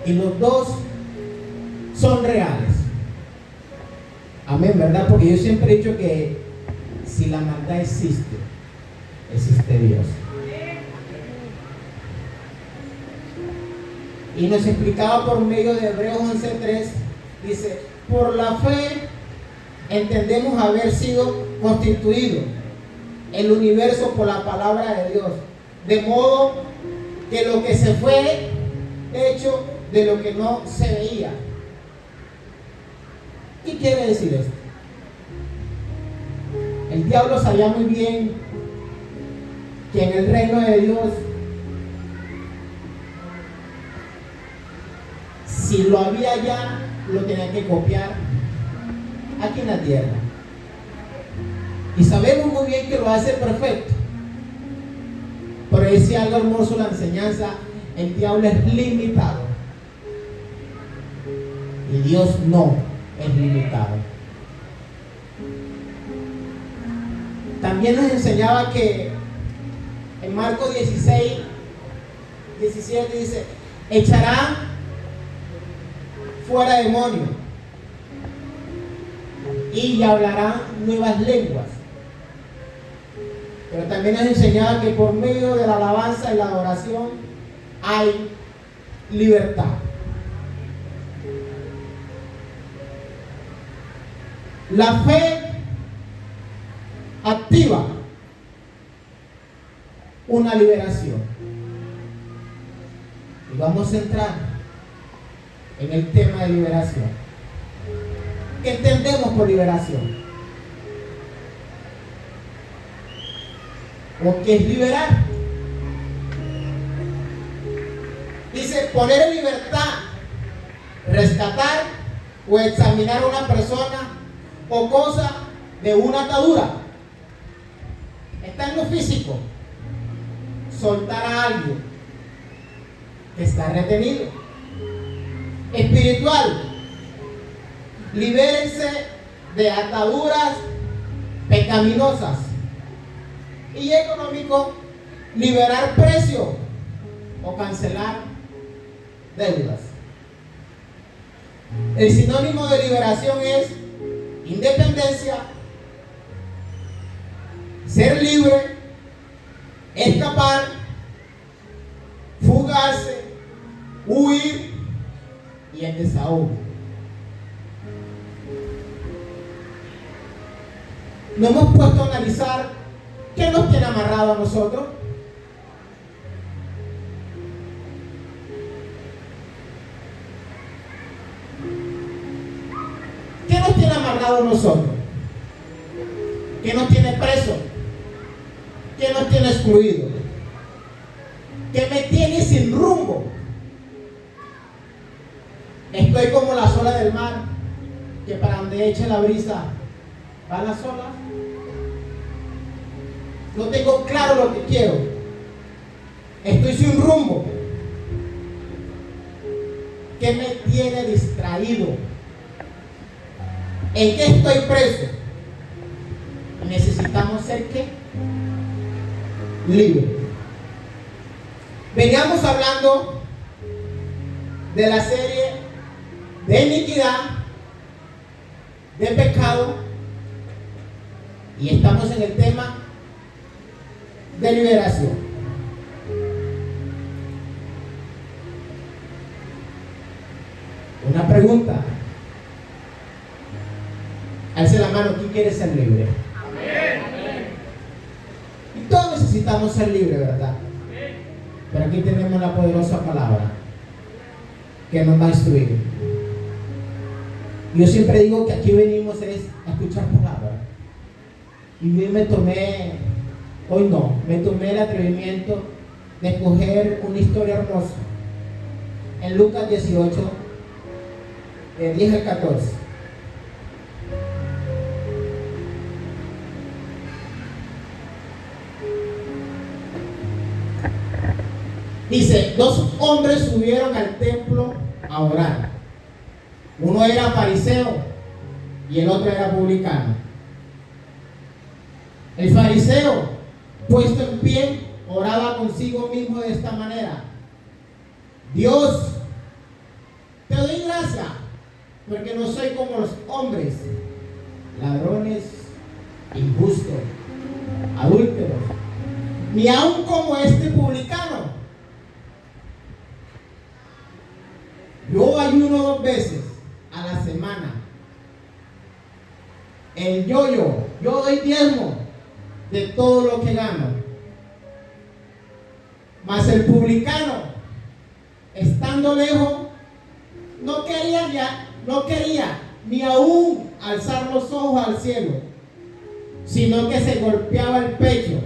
Y los dos son reales. Amén, ¿verdad? Porque yo siempre he dicho que si la maldad existe, existe Dios. Y nos explicaba por medio de Hebreos 11:3, dice, por la fe entendemos haber sido constituido el universo por la palabra de Dios, de modo que lo que se fue hecho de lo que no se veía. ¿Qué quiere decir esto? El diablo sabía muy bien que en el reino de Dios, si lo había ya, lo tenía que copiar aquí en la tierra. Y sabemos muy bien que lo hace perfecto. Pero decía algo hermoso la enseñanza: el diablo es limitado y Dios no es limitado. También nos enseñaba que en Marcos 16:17 dice, echarán fuera demonios y hablarán nuevas lenguas. Pero también nos enseñaba que por medio de la alabanza y la adoración hay libertad. La fe activa una liberación. Y vamos a entrar en el tema de liberación. ¿Qué entendemos por liberación? ¿O qué es liberar? Dice poner en libertad, rescatar o examinar a una persona o cosa de una atadura. Está en lo físico. Soltar a alguien que está retenido. Espiritual. Libérense de ataduras pecaminosas. Y económico, liberar precio o cancelar deudas. El sinónimo de liberación es independencia, ser libre, escapar, fugarse, huir y el desahogo. Nos hemos puesto a analizar qué nos tiene amarrado a nosotros. ¿Qué nos tiene amarrado a nosotros? ¿Qué nos tiene preso? ¿Qué nos tiene excluido? ¿Qué me tiene sin rumbo? Estoy como las olas del mar, que para donde eche la brisa van las olas. No tengo claro lo que quiero. Estoy sin rumbo. ¿Qué me tiene distraído? ¿En qué estoy preso? Necesitamos ser ¿qué? Libre. Veníamos hablando de la serie de iniquidad, de pecado, y estamos en el tema de liberación. Una pregunta. Alce la mano, ¿quién quiere ser libre? Amén. Y todos necesitamos ser libres, ¿verdad? Amén. Pero aquí tenemos la poderosa palabra que nos va a instruir. Yo siempre digo que aquí venimos es a escuchar palabra. Y hoy me tomé el atrevimiento de escoger una historia hermosa en Lucas 18, de 10 al 14. Dice, 2 hombres subieron al templo a orar. Uno era fariseo y el otro era publicano. El fariseo, puesto en pie, oraba consigo mismo de esta manera: Dios, porque no soy como los hombres, ladrones, injustos, adúlteros, ni aun como este publicano. Yo ayuno 2 veces a la semana. Yo doy diezmo de todo lo que gano. Mas el publicano, estando lejos, no quería ni aún alzar los ojos al cielo, sino que se golpeaba el pecho,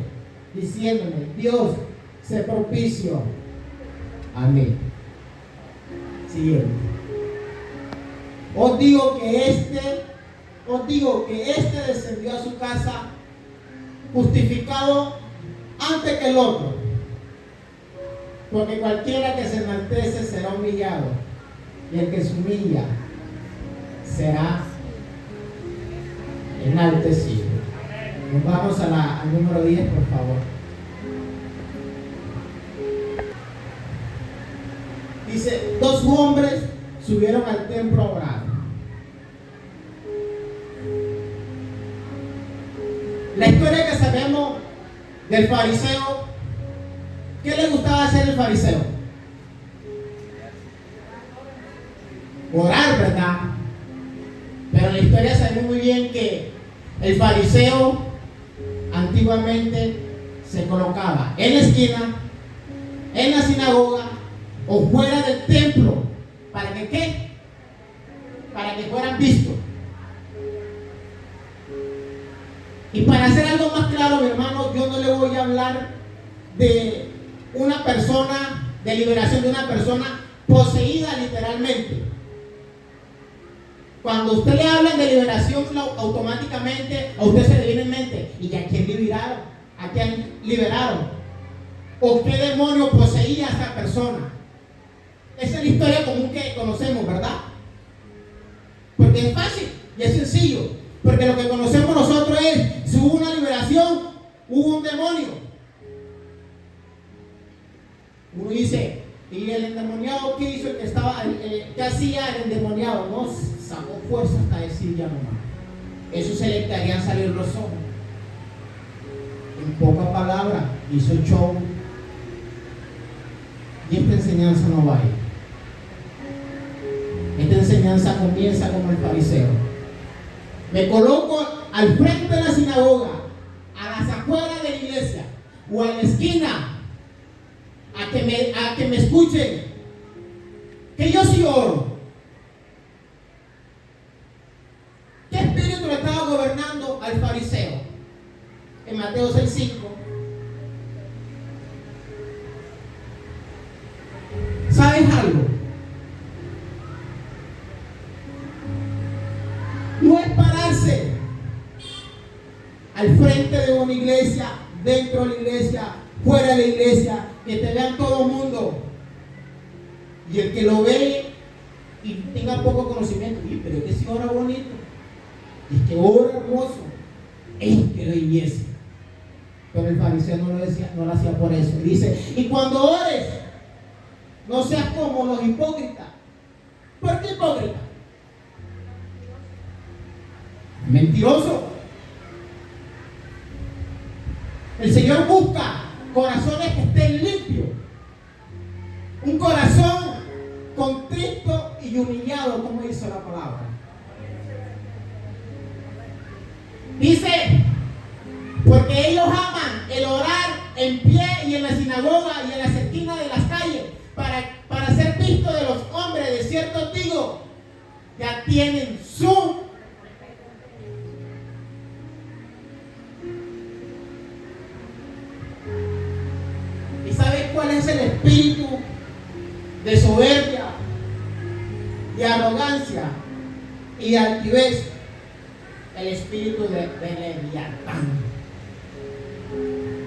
diciéndome: Dios, sé propicio a mí. Siguiente. Os digo que este descendió a su casa justificado antes que el otro, porque cualquiera que se enaltece será humillado, y el que se humilla será enaltecido. Nos vamos al número 10, por favor. Dice: 2 hombres subieron al templo a orar. La historia que sabemos del fariseo, ¿qué le gustaba hacer el fariseo? Orar, ¿verdad? Pero en la historia sabemos muy bien que el fariseo antiguamente se colocaba en la esquina, en la sinagoga o fuera del templo. ¿Para que qué? Para que fueran vistos. Y para hacer algo más claro, mi hermano, yo no le voy a hablar de una persona, de liberación de una persona poseída literalmente. Cuando usted le hablan de liberación, automáticamente a usted se le viene en mente: ¿y a quién liberaron? ¿A quién liberaron? ¿O qué demonio poseía a esa persona? Esa es la historia común que conocemos, ¿verdad? Porque es fácil y es sencillo. Porque lo que conocemos nosotros es: si hubo una liberación, hubo un demonio. Uno dice: ¿y el endemoniado qué hizo? ¿Qué hacía el endemoniado? No, sacó fuerza hasta decir ya nomás. Eso se le harían salir los ojos. En pocas palabras, hizo show. Y esta enseñanza no va a ir. Esta enseñanza comienza como el fariseo. Me coloco al frente de la sinagoga, a las afueras de la iglesia o a la esquina, a que me escuchen, que yo sí oro. ¿Qué espíritu le estaba gobernando al fariseo? En Mateo 6:5. ¿Sabes algo? No es pararse al frente de una iglesia, dentro de la iglesia, fuera de la iglesia, que te vean todo el mundo. Y el que lo ve y tenga poco conocimiento: pero es que si ora bonito, es que ora hermoso, es que lo iglesia. Pero el fariseo no lo hacía por eso. Y dice: y cuando ores, no seas como los hipócritas. ¿Por qué hipócrita? Mentiroso. El Señor busca corazones que estén limpios, un corazón contrito y humillado, como dice la palabra. Dice: porque ellos aman el orar en pie y en la sinagoga y en las esquinas de las calles para ser visto de los hombres. De cierto digo, ya tienen su ¿cuál es el espíritu de soberbia, de arrogancia y de altivez? El espíritu de Leviatán.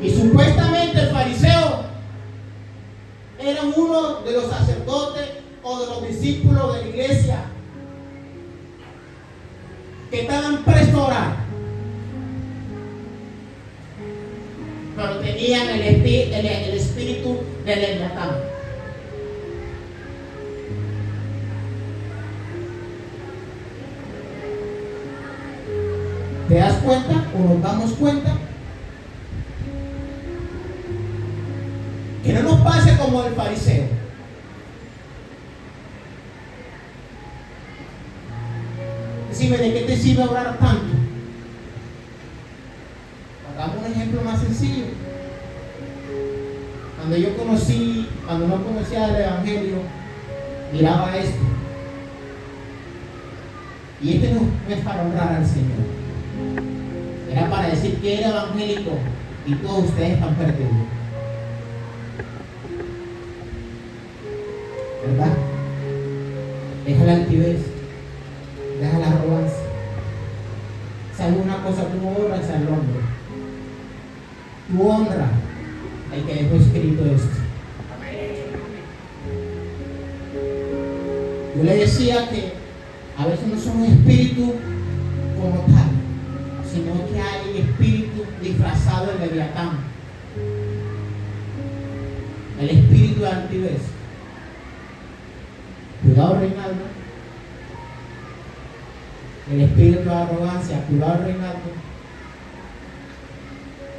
Y supuestamente el fariseo era uno de los sacerdotes o de los discípulos de la iglesia que estaban prestos a orar, pero tenían el espíritu de Leviatán. ¿Te das cuenta o nos damos cuenta? Que no nos pase como el fariseo. Decime, ¿de qué te sirve orar tanto? Hagamos un ejemplo más sencillo. Cuando no conocía el Evangelio, miraba esto. Y este no es para honrar al Señor. Era para decir que era evangélico y todos ustedes están perdidos. ¿Verdad? Deja la altivez, deja la arrogancia. ¿Sabes una cosa? Tú no honras al hombre. Tú honras al que dejó escrito esto. Yo le decía que a veces no son espíritus como tal, sino que hay espíritu disfrazado de leviatán. El espíritu de altivez. Cuidado, Reinaldo. El espíritu de arrogancia. Cuidado, Reinaldo.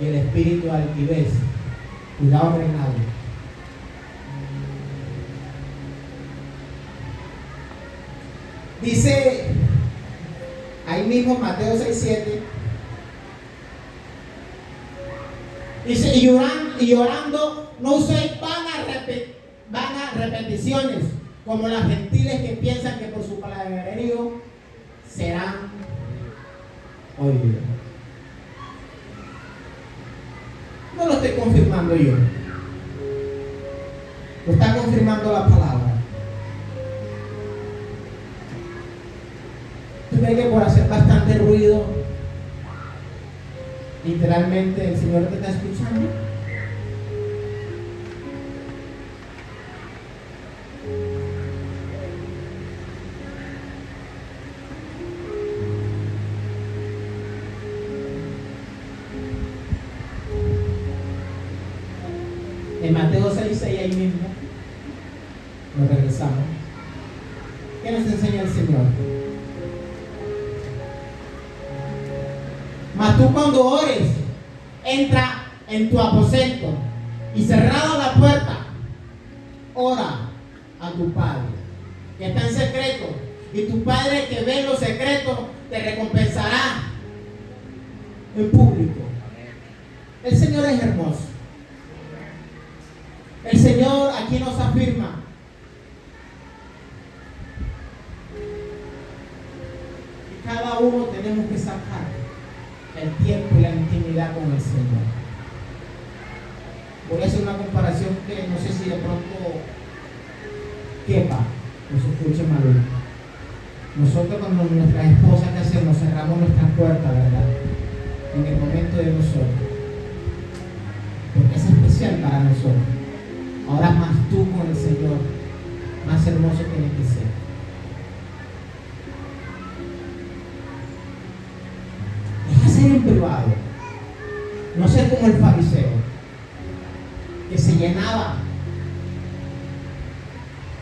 Y el espíritu de altivez. Cuidado, Reinaldo. Dice ahí mismo Mateo 6:7. Dice, y orando no uséis vanas repeticiones, como las gentiles que piensan que por su palabrerío serán oídos. No lo estoy confirmando yo, lo está confirmando la palabra. ¿Tú crees que por hacer bastante ruido, literalmente el Señor te está escuchando? En Mateo 6:6 ahí mismo nos regresamos. ¿Qué nos enseña el Señor? Mas tú cuando ores, entra en tu aposento y cerrada la puerta, ora a tu Padre que está en secreto, y tu Padre que ve en lo secreto te recompensará en público. El Señor es hermoso. El Señor aquí nos afirma que cada uno tenemos que sacar el tiempo y la intimidad con el Señor. Voy a hacer una comparación que no sé si de pronto quepa, no se escuche mal. Nosotros cuando nuestras esposas, ¿qué hacemos? Cerramos nuestras puertas, ¿verdad? En el momento de nosotros, porque es especial para nosotros. Ahora más tú con el Señor, más hermoso tiene que ser. En privado, no ser como el fariseo que se llenaba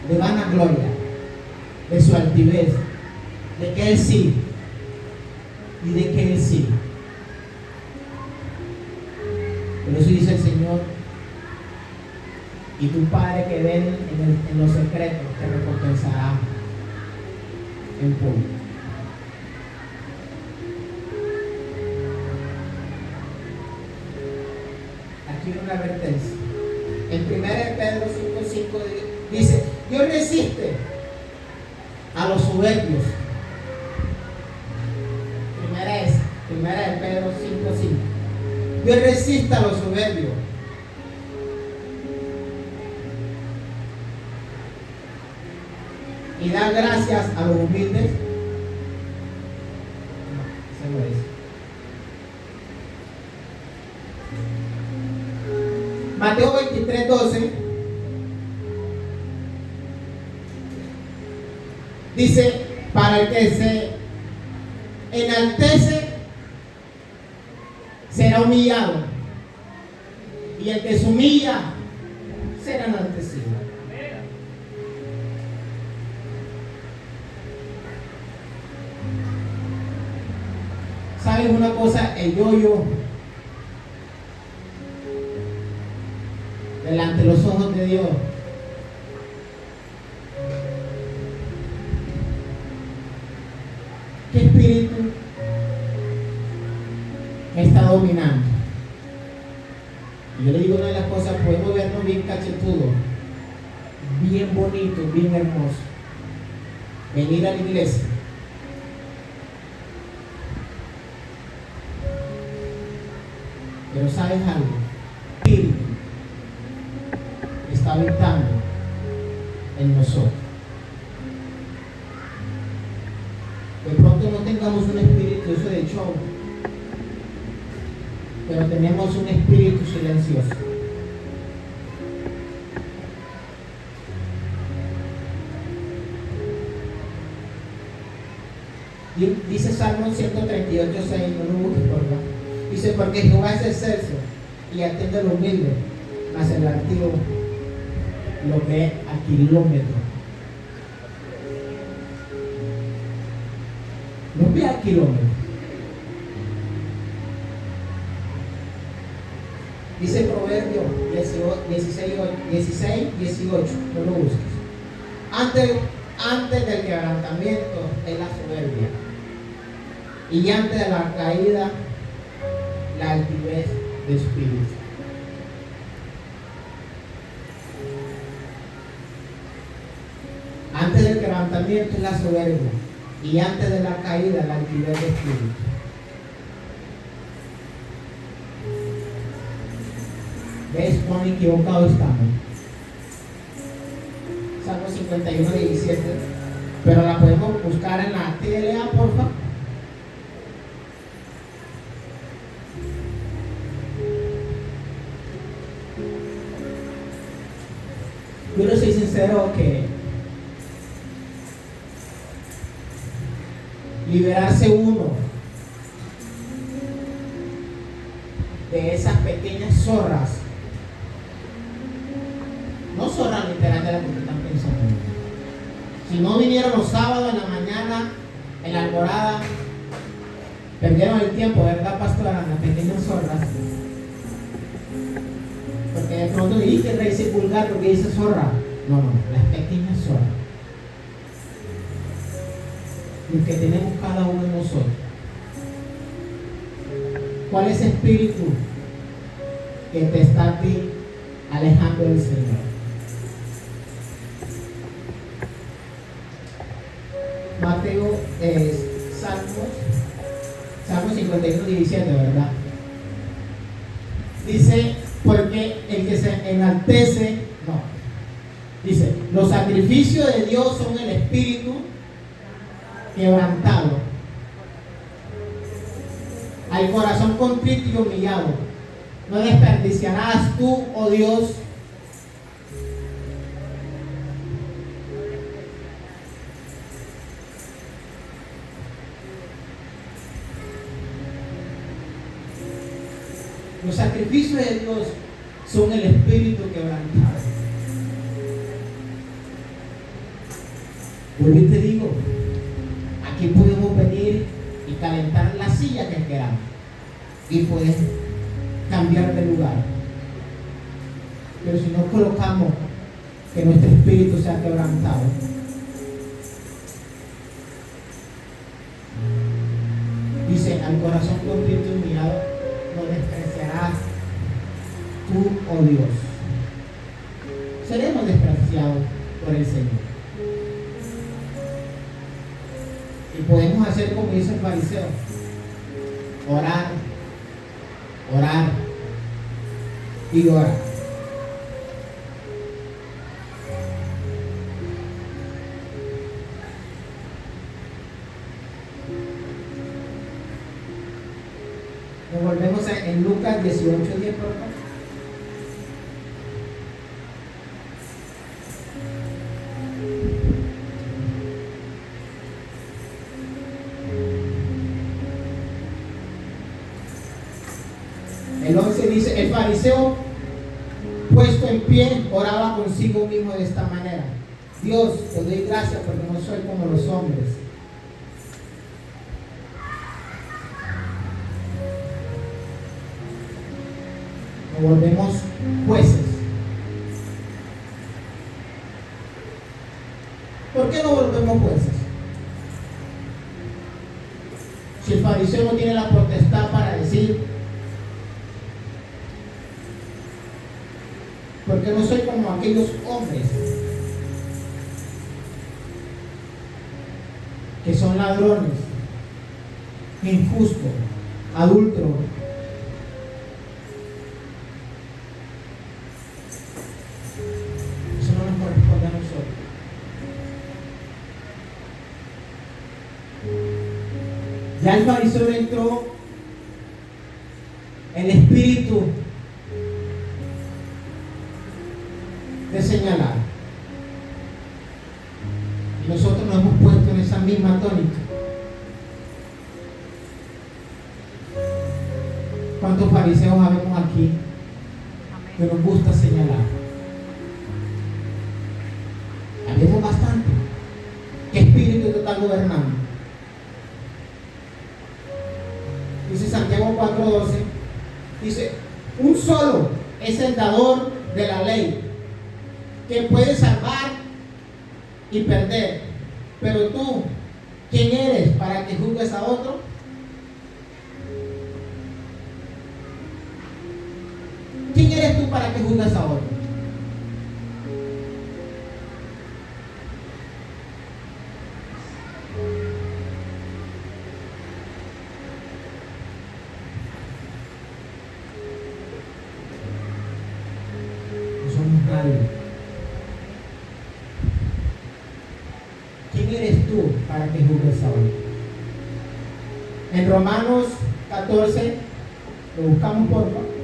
de vanagloria, de su altivez, de que él sí y de que él sí. Por eso dice el Señor, y tu Padre que ve en los secretos te recompensará en público. Una advertencia. En 1 Pedro 5:5 dice, Dios resiste a los soberbios. Primera de Pedro 5:5. Dios resiste a los soberbios. Y da gracias a los humildes. No, se lo dice. Mateo 23:12 dice, para el que se enaltece será humillado, y el que se humilla será enaltecido. ¿Sabes una cosa? El yo delante de los ojos de Dios ¿qué espíritu me está dominando? Y yo le digo una de las cosas, podemos vernos bien cachetudos, bien bonitos, bien hermosos, venir a la iglesia, pero ¿sabes algo? El espíritu está habitando en nosotros. De pronto no tengamos un espíritu eso de show, pero tenemos un espíritu silencioso. Dice Salmo 138:6, no lo busques, por favor. Dice, porque Jehová es excelso y atiende al humilde, mas el altivo lo ve a kilómetros. Lo ve a kilómetros. Dice Proverbio 16:18, no lo busques. Antes del quebrantamiento es la soberbia, y antes de la caída, la altivez de espíritu. Antes del quebrantamiento es la soberbia, y antes de la caída, la altivez de espíritu. ¿Ves cuán equivocado estamos? Salmo 51:17, pero la podemos buscar en la TLA, por favor. Yo no soy sincero que liberarse uno de esas pequeñas zorras, no zorras literal de las que están pensando. Si no vinieron los sábados en la mañana, en la alborada, perdieron el tiempo, ¿verdad, pastora? Las pequeñas zorras. Porque de pronto dijiste el rey dice vulgar porque dice zorra. No, las pequeñas zorras. Lo que tenemos cada uno de nosotros. ¿Cuál es el espíritu que te está a ti alejando del Señor? Mateo, Salmo 51:17, ¿verdad? Dice, porque el que se enaltece, no. Dice, los sacrificios de Dios son el espíritu quebrantado, al corazón contrito y humillado. No desperdiciarás tú, oh Dios, los sacrificios de Dios son el espíritu quebrantado. Vuelvo y te digo, aquí podemos venir y calentar la silla que queramos y puedes cambiar de lugar, pero si no colocamos que nuestro espíritu sea quebrantado, dice, al corazón contrito y humillado no despreciarás tú, oh Dios. Seremos despreciados por el Señor. Y podemos hacer como dice el fariseo: orar, orar y orar. Nos volvemos en Lucas 18:10, por favor. El 11 dice: el fariseo, puesto en pie, oraba consigo mismo de esta manera: Dios, te doy gracias porque no soy como los hombres, nos volvemos jueces. ¿Por qué nos volvemos jueces? Si el fariseo no tiene la potestad para decir, porque no soy como aquellos hombres que son ladrones, injustos, adúlteros. Eso no nos corresponde a nosotros. Ya el fariseo entró el espíritu de señalar. Y nosotros nos hemos puesto en esa misma tónica. ¿Cuántos fariseos habemos aquí que nos gusta señalar? Habemos bastante. ¿Qué espíritu te está gobernando? Dice Santiago 4:12, dice, un solo es el dador de la ley, que puede salvar y perder. Pero tú, ¿quién eres para que juzgues a otro? ¿Quién eres tú para que juzgues a otro? No somos nadie. ¿Quién eres tú para que juzgues a otro? En Romanos 14, lo buscamos por favor.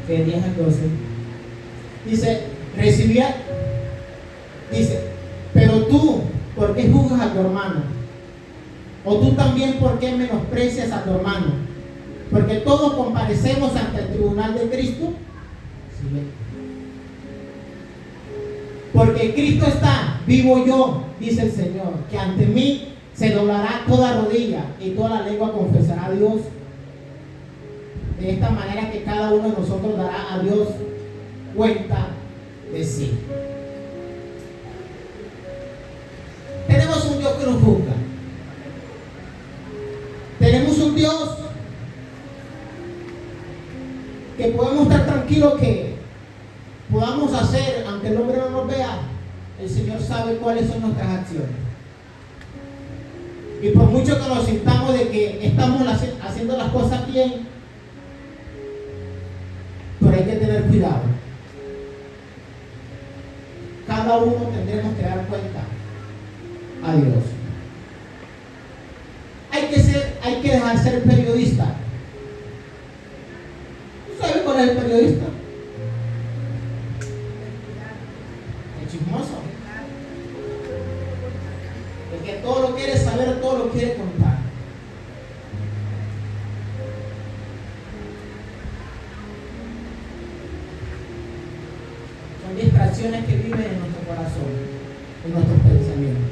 De 10 al 12 dice, pero tú, ¿por qué juzgas a tu hermano? O tú también, ¿por qué menosprecias a tu hermano? Porque todos comparecemos ante el tribunal de Cristo. ¿Sí? Porque Cristo está, vivo yo, dice el Señor, que ante mí se doblará toda rodilla y toda la lengua confesará a Dios. De esta manera que cada uno de nosotros dará a Dios cuenta de sí. Tenemos un Dios que nos juzga. Tenemos un Dios que podemos estar tranquilos que podamos hacer, aunque el hombre no nos vea, el Señor sabe cuáles son nuestras acciones. Y por mucho que nos sintamos de que estamos haciendo las cosas bien, pero hay que tener cuidado. Cada uno tendremos que dar cuenta a Dios. Hay que dejar ser periodista. ¿Tú sabes cuál es el periodista? El chismoso. El que todo lo quiere saber, todo lo quiere contar. Son distracciones que viven en nuestro corazón, en nuestros pensamientos.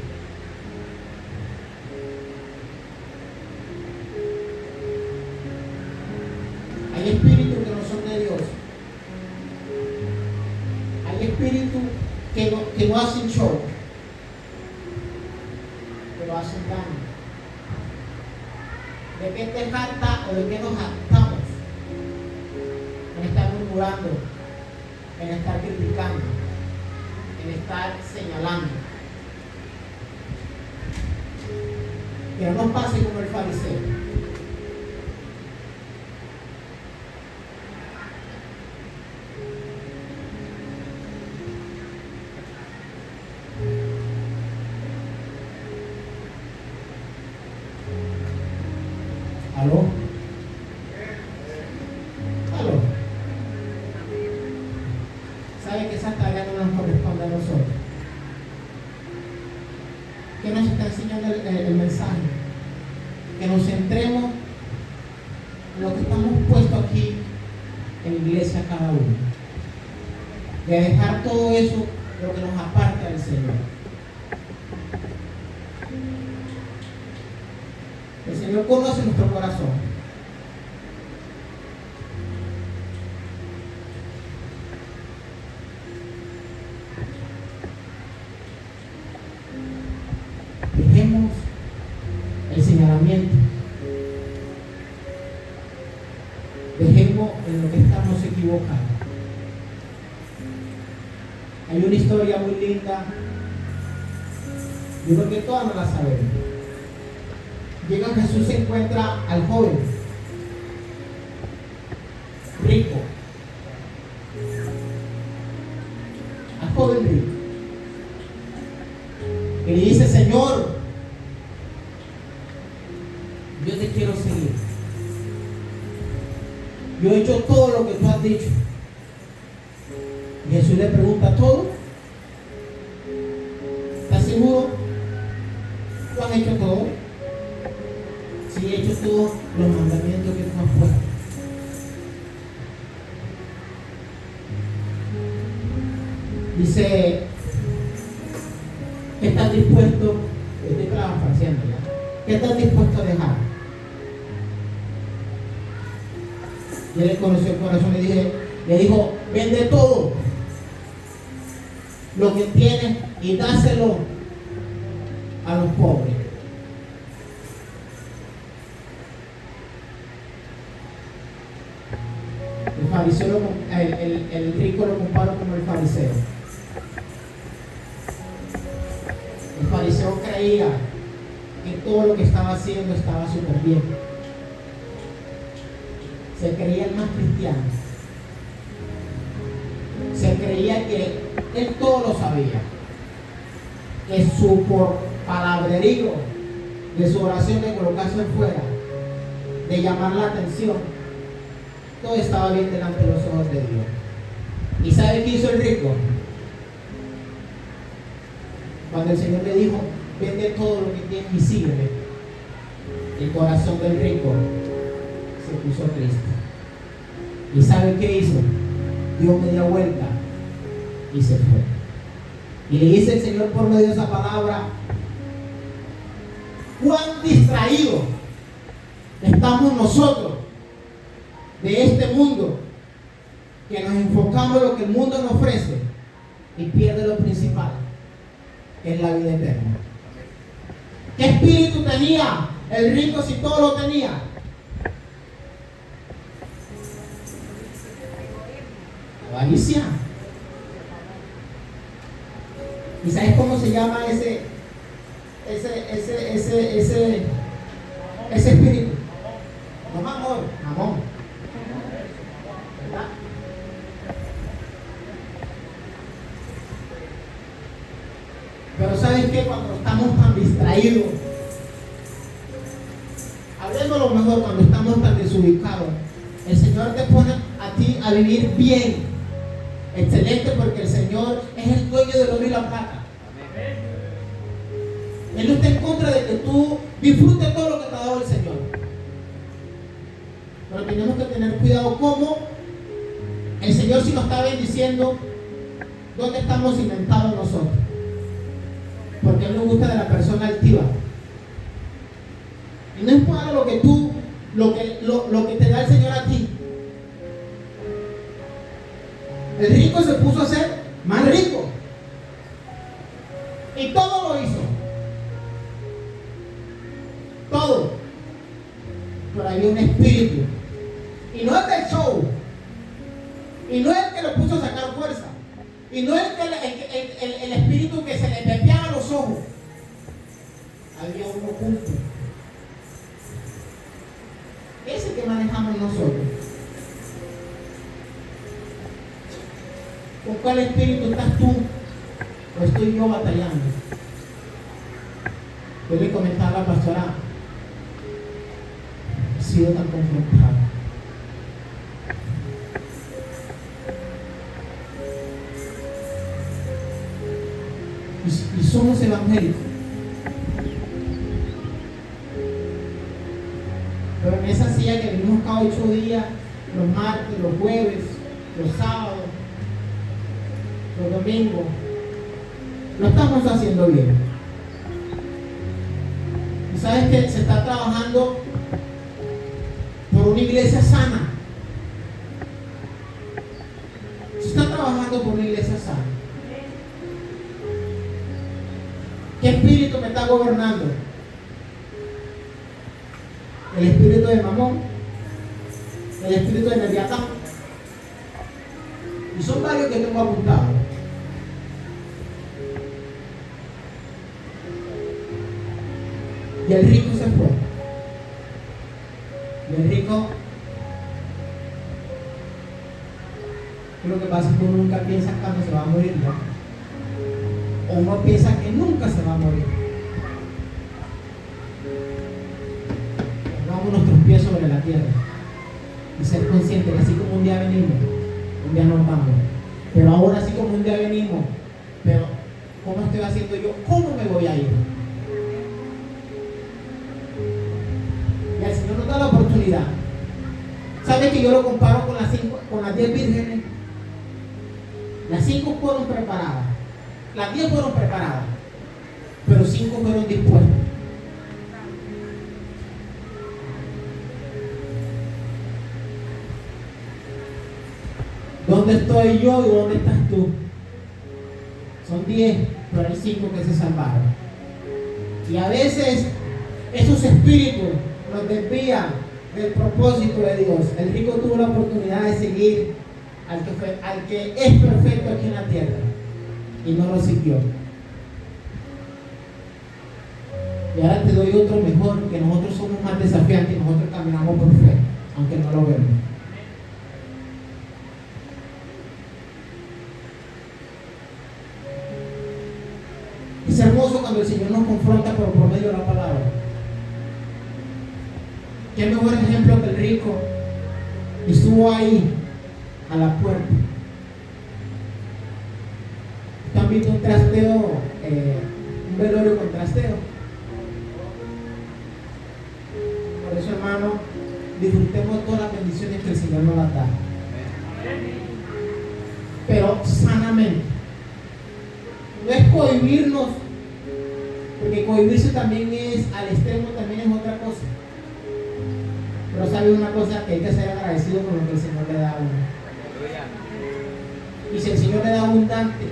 Hay espíritus que no son de Dios. Hay espíritus que no hacen show, pero hacen daño. ¿De qué te jacta o de qué nos jactamos? En estar murmurando, en estar criticando, en estar señalando. Que no nos pase como el fariseo. ¿Aló? ¿Aló? ¿Sabe que esa tarea no nos corresponde a nosotros? ¿Qué nos está enseñando el mensaje? Que nos centremos en lo que estamos puestos aquí en iglesia cada uno. De dejar todo eso, lo que nos aparta del Señor. El Señor conoce nuestro corazón. Dejemos el señalamiento. Dejemos en lo que estamos equivocados. Hay una historia muy linda. Yo creo que todas no la sabemos. Llega Jesús, se encuentra al joven rico. Al joven rico. Y le dice: Señor, yo te quiero seguir. Yo he hecho todo lo que tú has dicho. Y Jesús le pregunta: ¿todo? ¿Estás seguro? ¿Tú has hecho todo? Sí, he hecho todos los mandamientos que tú has puesto. Dice: ¿qué estás dispuesto? Estoy parafraseando, ¿ya? ¿Qué estás dispuesto a dejar? Y él le conoció el corazón y le dijo: vende todo lo que tienes y dáselo a los pobres. El fariseo, el rico lo compara como el fariseo. El fariseo creía que todo lo que estaba haciendo estaba súper bien. Se creía el más cristiano. Se creía que él todo lo sabía. Que su por palabrerío de su oración de colocarse fuera, de llamar la atención, todo estaba bien delante de los ojos de Dios. ¿Y sabe qué hizo el rico? Cuando el Señor le dijo: vende todo lo que tienes y sígueme, el corazón del rico se puso triste. ¿Y sabe qué hizo? Dio media vuelta y se fue. Y le dice el Señor por medio de esa palabra: cuán distraídos estamos nosotros de este mundo, que nos enfocamos en lo que el mundo nos ofrece y pierde lo principal, que es la vida eterna. ¿Qué espíritu tenía el rico si todo lo tenía? Avaricia. ¿Y sabes cómo se llama ese espíritu? No, mamón. ¿Verdad? Pero ¿sabes qué? Cuando estamos tan distraídos, hablemos lo mejor, cuando estamos tan desubicados, el Señor te pone a ti a vivir bien. Excelente, porque el Señor es el dueño del oro y la plata. Él no está en contra de que tú disfrutes todo lo que te ha dado el Señor. Pero tenemos que tener cuidado cómo el Señor, si nos está bendiciendo, ¿dónde estamos cimentados nosotros? Porque Él no gusta de la persona altiva. Y no es para lo que tú, lo que te da el Señor a ti. El rico se puso a ser más rico. Y todo lo hizo. Todo. Pero había un espíritu. Y no es del show. Y no es el que lo puso a sacar fuerza. Y no es el espíritu que se le pepeaba los ojos. Había uno oculto. Ese que manejamos nosotros. ¿Con cuál espíritu estás tú? ¿O estoy yo batallando? Yo le comentaba a la pastora: he sido tan confrontado. Y somos evangélicos. Pero en esa silla que vivimos cada 8 días, los martes, los jueves, los sábados, los domingos. Lo estamos haciendo bien. Y sabes que se está trabajando por una iglesia sana. Se está trabajando por una iglesia sana. ¿Qué espíritu me está gobernando? El espíritu de Mamón, el espíritu de Leviatán. Y son varios que tengo apuntados. Y el rico se fue. Y el rico, lo que pasa es que uno nunca piensa cuando se va a morir, ¿no? O uno piensa que nunca se va a morir. Pongamos nuestros pies sobre la tierra y ser conscientes que así como un día venimos, un día nos vamos. Pero ahora así como un día venimos, pero ¿cómo estoy haciendo yo? ¿Cómo me voy a ir? Y el Señor nos da la oportunidad. ¿Sabe que yo lo comparo con las 10 vírgenes? Las 5 fueron preparadas. Las 10 fueron preparadas, pero 5 fueron dispuestas. ¿Dónde estoy yo y dónde estás tú? Son 10, pero hay 5 que se salvaron. Y a veces esos espíritus nos desvían del propósito de Dios. El rico tuvo la oportunidad de seguir al que es perfecto aquí en la tierra. Y no lo siguió. Y ahora te doy otro mejor, que nosotros somos más desafiantes y nosotros caminamos por fe, aunque no lo vemos. Es hermoso cuando el Señor nos confronta por medio de la palabra. Qué mejor ejemplo que el rico estuvo ahí a la puerta. ¿Han visto un trasteo, un velorio con trasteo? Por eso, hermano, disfrutemos todas las bendiciones que el Señor nos da. Pero sanamente. No es cohibirnos, porque cohibirse también es, al extremo también es otra cosa. Pero sabe una cosa, que hay que ser agradecido con lo que el Señor le da a uno. Y si el Señor le da abundante,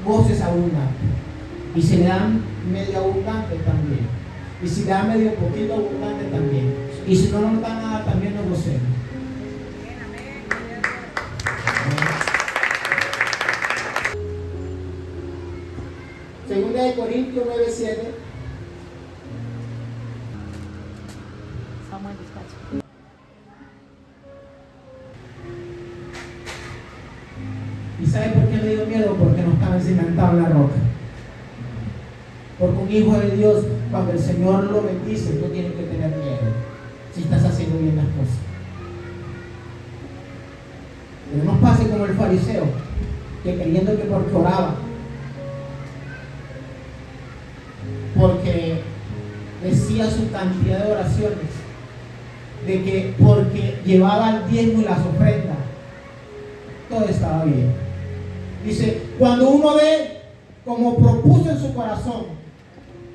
goces abundante. Y si le dan medio abundante también. Y si le da medio poquito abundante también. Y si no nos da nada también nos gocemos. Segunda de Corintios 9:7. Samuel, despacho. ¿Y sabe por qué me dio miedo? Porque no estaba cimentado en la roca. Porque un hijo de Dios, cuando el Señor lo bendice, tú tienes que tener miedo si estás haciendo bien las cosas. Pero no pase como el fariseo, que creyendo que porque oraba, porque decía su cantidad de oraciones, de que porque llevaba el diezmo y las ofrendas, todo estaba bien. Dice, cuando uno ve como propuso en su corazón,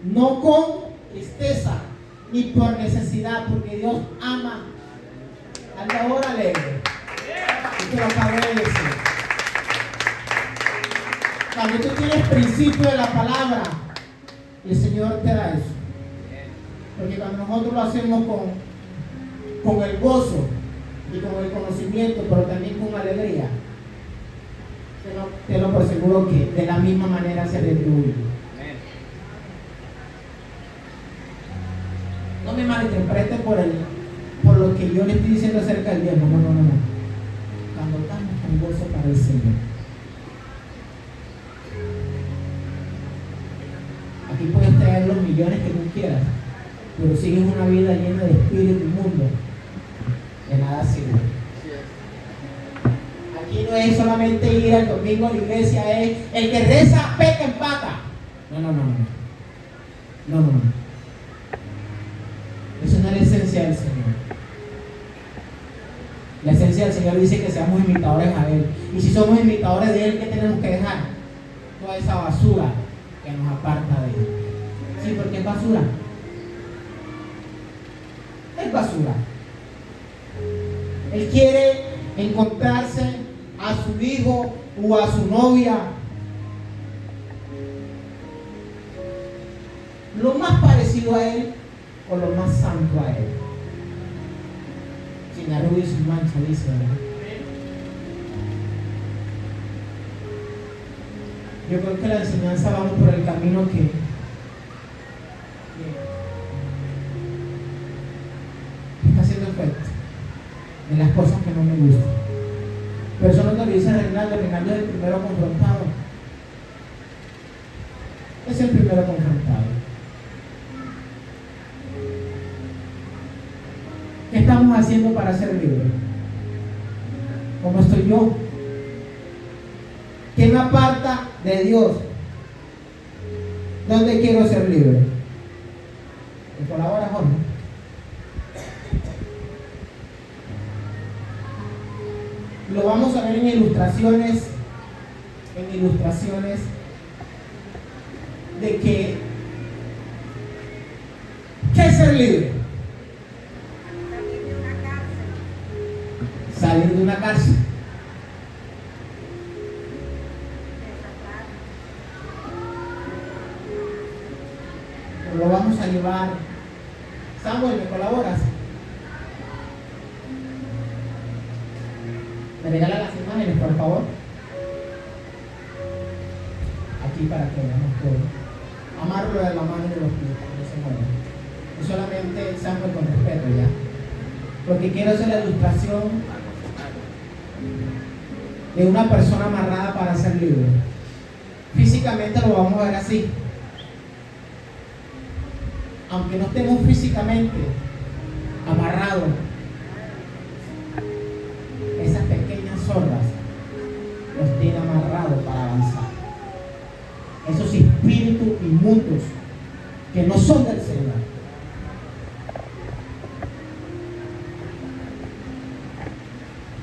no con tristeza ni por necesidad, porque Dios ama al dador alegre. Y te lo acabo de decir. Cuando tú tienes principio de la palabra, el Señor te da eso. Porque cuando nosotros lo hacemos con el gozo y con el conocimiento, pero también con alegría, te lo por seguro que de la misma manera se retribuye. No me malinterprete por lo que yo le estoy diciendo acerca del diezmo. No. Cuando estamos con gozo para el Señor. Aquí puedes traer los millones que tú quieras, pero sigues una vida llena de espíritu inmundo, de nada sirve. Aquí no es solamente ir al domingo a la iglesia, es el que reza, peca, empata. No. Esa no es la esencia del Señor. La esencia Señor dice que seamos imitadores a Él. Y si somos imitadores de Él, ¿qué tenemos que dejar? Toda esa basura que nos aparta de Él. Sí, porque es basura. Es basura. Él quiere encontrarse a su hijo o a su novia lo más parecido a Él o lo más santo a Él. Sin arruga y sin mancha, dice, ¿verdad? Yo creo que la enseñanza vamos por el camino que está haciendo efecto en las cosas que no me gustan. Pero eso no te lo dice Reinaldo. Reinaldo es el primero confrontado. Es el primero confrontado. ¿Qué estamos haciendo para ser libres? ¿Cómo estoy yo? ¿Qué me aparta de Dios? ¿Dónde quiero ser libre? ¿Me colabora, Jorge? Lo vamos a ver en ilustraciones de que ¿qué es ser libre? Salir de una cárcel. Lo vamos a llevar. Samuel, ¿me colaboras? ¿Me regala las imágenes, por favor? Aquí para que veamos todo. Amarlo de la mano y de los pies, no se mueva. Y solamente Samuel con respeto, ¿ya? Porque quiero hacer la ilustración de una persona amarrada para ser libre. Físicamente lo vamos a ver así. Aunque no estemos físicamente amarrados, esas pequeñas zorras nos tienen amarrados para avanzar. Esos espíritus inmundos que no son del Señor.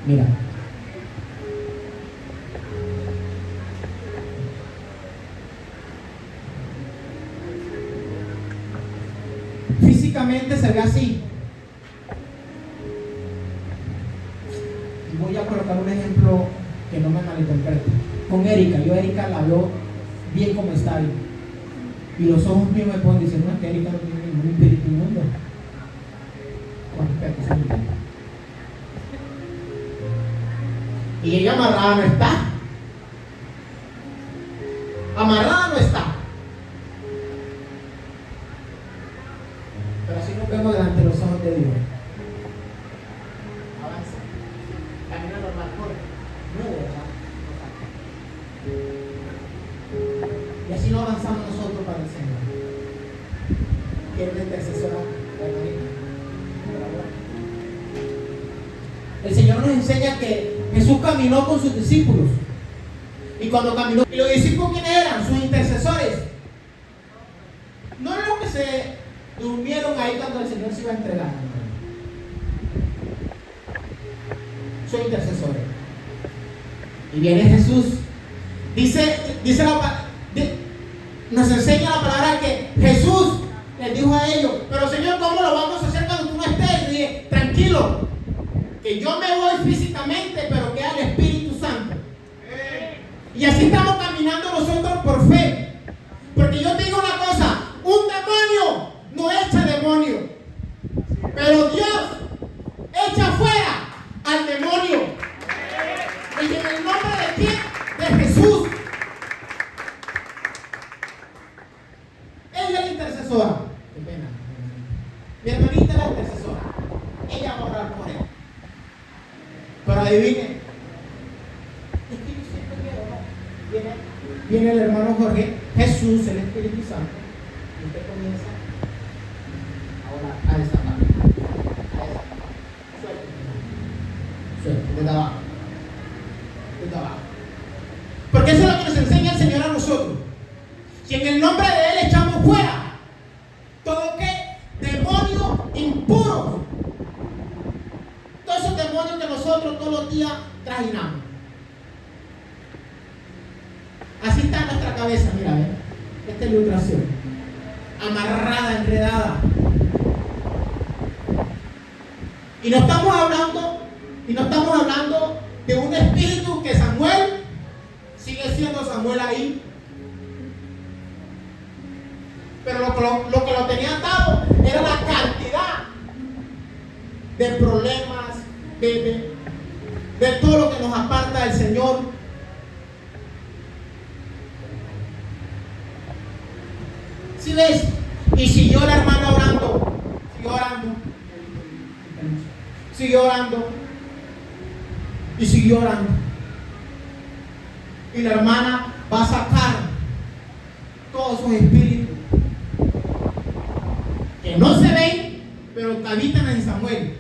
Mira. Físicamente se ve así. Voy a colocar un ejemplo que no me malinterprete. Con Erika, yo a Erika la veo bien como está ahí. Y los ojos míos me pueden decir, no, que Erika no tiene ningún espíritu inmundo. Con respeto, sí. Y ella amarrada no está. Amarrada no está. Pero así nos vemos delante de los ojos de Dios. Avanza. Camina normal, corre. No, ¿verdad? Y así no avanzamos nosotros para el Señor. ¿Quién es la intercesora? El Señor nos enseña que Jesús caminó con sus discípulos. Y cuando caminó, ¿y los discípulos quiénes eran? Sus intercesores. No eran los que se durmieron ahí cuando el Señor se iba a entregar. Son intercesores. Y viene Jesús. Nos enseña la palabra que Jesús les dijo a ellos, pero Señor, ¿cómo lo vamos a hacer cuando tú no estés? Y dije, tranquilo, que yo me voy físicamente, pero queda el Espíritu Santo. Y así estamos caminando nosotros por fe. Porque yo te digo una cosa, un demonio no echa demonio, pero Dios echa fuera al demonio. Y en el nombre de quién? De Jesús. Ella es la intercesora. Qué pena. Mi hermanita es la intercesora. Ella va a orar por él. Pero adivinen. Es que yo siempre quiero, ¿no? Viene el hermano Jorge, Jesús, el Espíritu Santo. Y usted comienza ahora a destapar. Suelta. Desde abajo. Desde abajo. Porque eso es lo que nos enseña el Señor a nosotros. Si en el nombre de Él echamos fuera todo que demonio impuro, todos esos demonios que nosotros todos los días trajinamos. Así está nuestra cabeza, mira, ¿ven? Esta ilustración. Amarrada, enredada. Y no estamos hablando de un espíritu que Samuel sigue siendo Samuel ahí. Pero lo que lo tenía atado era la cantidad de problemas, de todo lo que nos aparta del Señor. ¿Sí ves? Y siguió la hermana orando, y siguió orando. Y la hermana va a sacar todos esos espíritus que no se ven, pero que habitan en Samuel.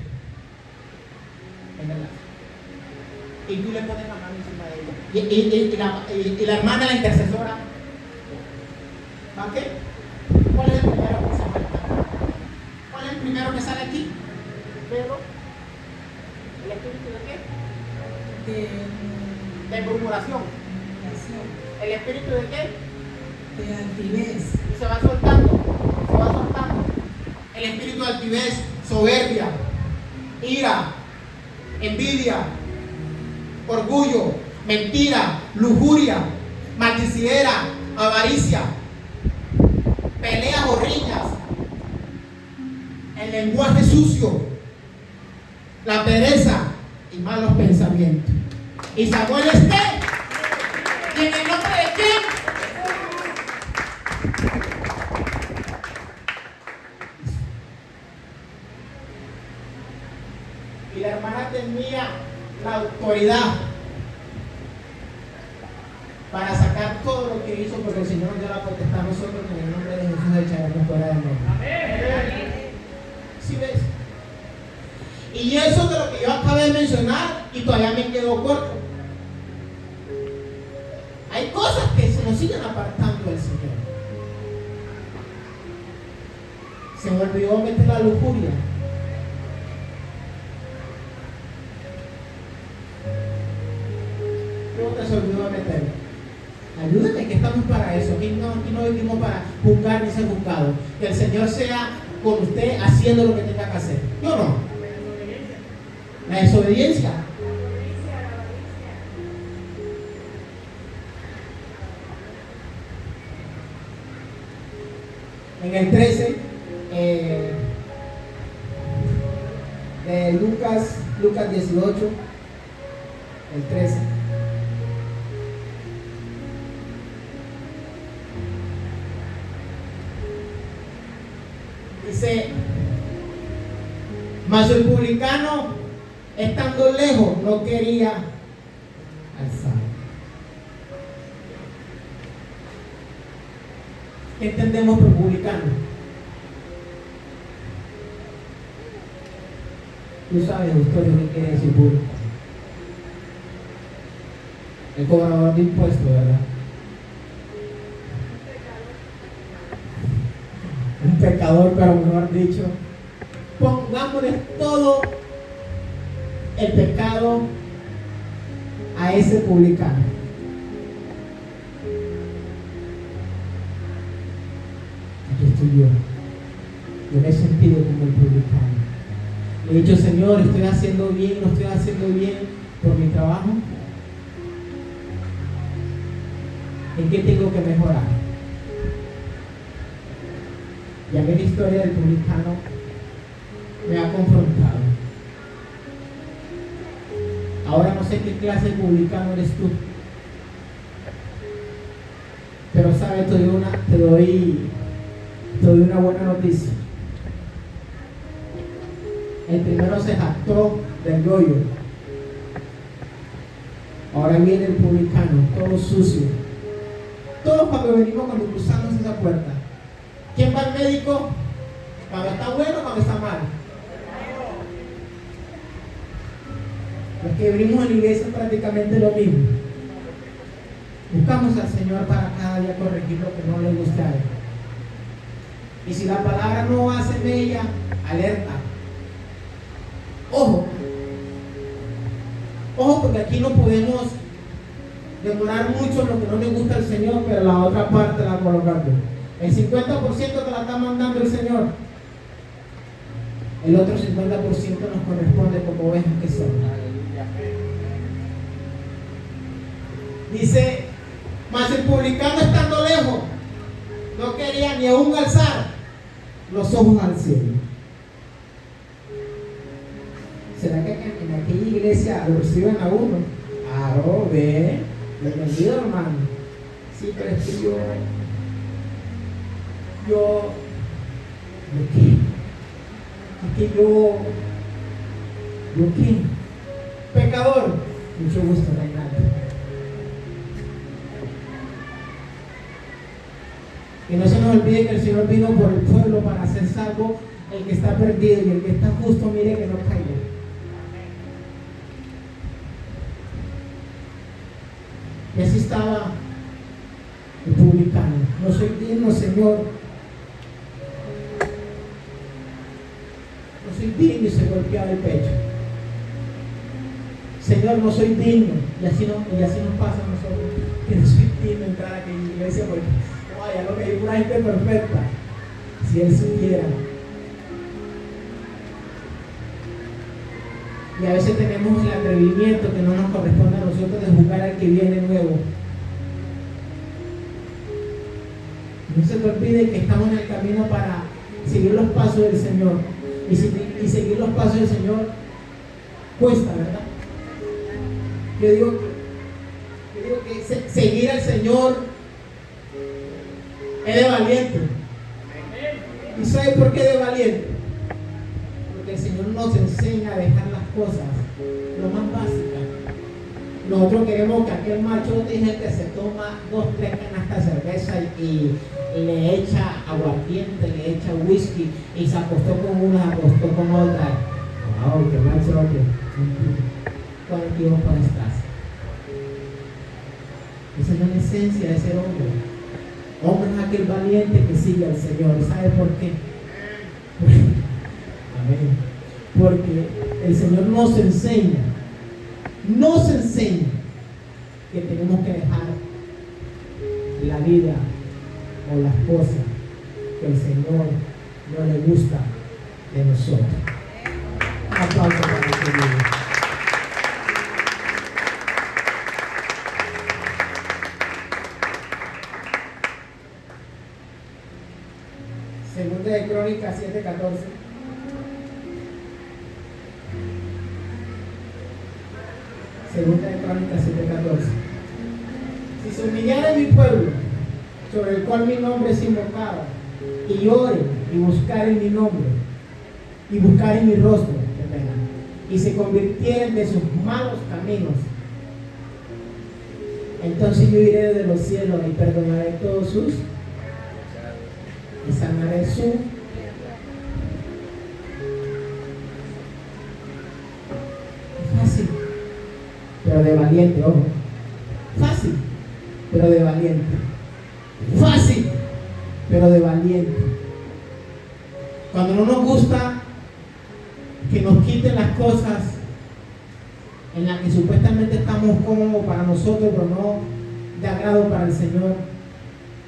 Y tú le pones la mano encima de ella. Y la hermana, la intercesora, ¿va qué? ¿Cuál es el primero que sale? ¿Cuál es el primero que sale aquí? Pedro. ¿El espíritu de qué? De murmuración. ¿El espíritu de qué? De altivez. Y se va soltando. El espíritu de altivez, soberbia, ira, envidia, orgullo, mentira, lujuria, maldicidera, avaricia, peleas o riñas, el lenguaje sucio, la pereza y malos pensamientos. ¿Y Samuel es qué? ¿Y en el nombre de quién? Y la hermana tenía la autoridad para sacar todo lo que hizo, porque el Señor nos dio la potestad a nosotros que en el nombre de Jesús echaremos fuera del mundo. Amén. ¿Sí ves? Y eso de lo que yo acabé de mencionar, y todavía me quedo corto. Hay cosas que se nos siguen apartando del Señor. Se me olvidó meter la lujuria. Se olvidó de meterlo. Ayúdame, que estamos para eso. Aquí no vivimos para juzgar ni ser juzgados. Que el Señor sea con usted haciendo lo que tenga que hacer. Yo no. La desobediencia. En el 13 de Lucas 18, el 13. Dice, mas el publicano, estando lejos, no quería alzar. ¿Qué entendemos por publicano? Tú sabes, Victorio, qué quiere decir público. El cobrador de impuestos, ¿verdad? Un pecador, pero mejor dicho, pongámosle todo el pecado a ese publicano. Aquí estoy yo me he sentido como el publicano. Le he dicho, Señor, estoy haciendo bien, no estoy haciendo bien por mi trabajo. ¿En qué tengo que mejorar? Ya que la historia del publicano me ha confrontado. Ahora no sé qué clase de publicano eres tú. Pero sabes, te doy una buena noticia. El primero se jactó del yoyo. Ahora viene el publicano, todo sucio. Todos cuando cruzamos esa puerta. ¿Quién va al médico? ¿Cuando está bueno o cuando está mal? Los que venimos a la iglesia es prácticamente lo mismo. Buscamos al Señor para cada día corregir lo que no le guste a Él. Y si la palabra no hace mella, alerta. Ojo. Ojo, porque aquí no podemos demorar mucho en lo que no le gusta al Señor, pero la otra parte la colocamos. El 50% te la está mandando el Señor. El otro 50% nos corresponde como ovejas que son. Dice, mas el publicano estando lejos, no quería ni aún alzar los ojos al cielo. ¿Será que en aquella iglesia lo reciben a uno? Claro, ve, bienvenido hermano. Sí, pero es que yo ¿qué? Es que yo ¿qué? Pecador, mucho gusto, Reinaldo. Y no se nos olvide que el Señor vino por el pueblo para hacer salvo el que está perdido, y el que está justo, mire que no caiga. Y así estaba el publicano. No soy digno, Señor. No soy digno, y se golpeaba el pecho. Señor, no soy digno. Y así nos pasa a nosotros. Que no soy digno de entrar a aquella iglesia porque vaya, lo que hay una gente perfecta. Si Él supiera. Y a veces tenemos el atrevimiento que no nos corresponde a nosotros de juzgar al que viene nuevo. No se te olvide que estamos en el camino para seguir los pasos del Señor. Y seguir los pasos del Señor cuesta, ¿verdad? Yo digo que seguir al Señor es de valiente. ¿Y sabe por qué de valiente? Porque el Señor nos enseña a dejar las cosas lo más básicas. Nosotros queremos que aquel macho dije que se toma 2-3 canastas de cerveza y le echa aguardiente, le echa whisky y se acostó con una, se acostó con otra. Wow, qué macho, ¿cuál equipo para estás? Esa es la esencia de ser hombre. Hombre es aquel valiente que sigue al Señor. ¿Sabe por qué? Amén. Porque el Señor nos enseña que tenemos que dejar la vida o las cosas que el Señor no le gusta de nosotros. Un aplauso para el Señor. Segunda de Crónicas 7:14. Segunda de Crónicas 7:14. Si se humillare mi pueblo, sobre el cual mi nombre es invocado, y oren y buscaren mi nombre, y buscaren mi rostro, y se convirtieren de sus malos caminos, entonces yo iré desde los cielos y perdonaré todos sus y sanaré su fácil, pero de valiente, ojo. Fácil, pero de valiente. Fácil, pero de valiente. Cuando no nos gusta que nos quiten las cosas en las que supuestamente estamos cómodos para nosotros, pero no de agrado para el Señor.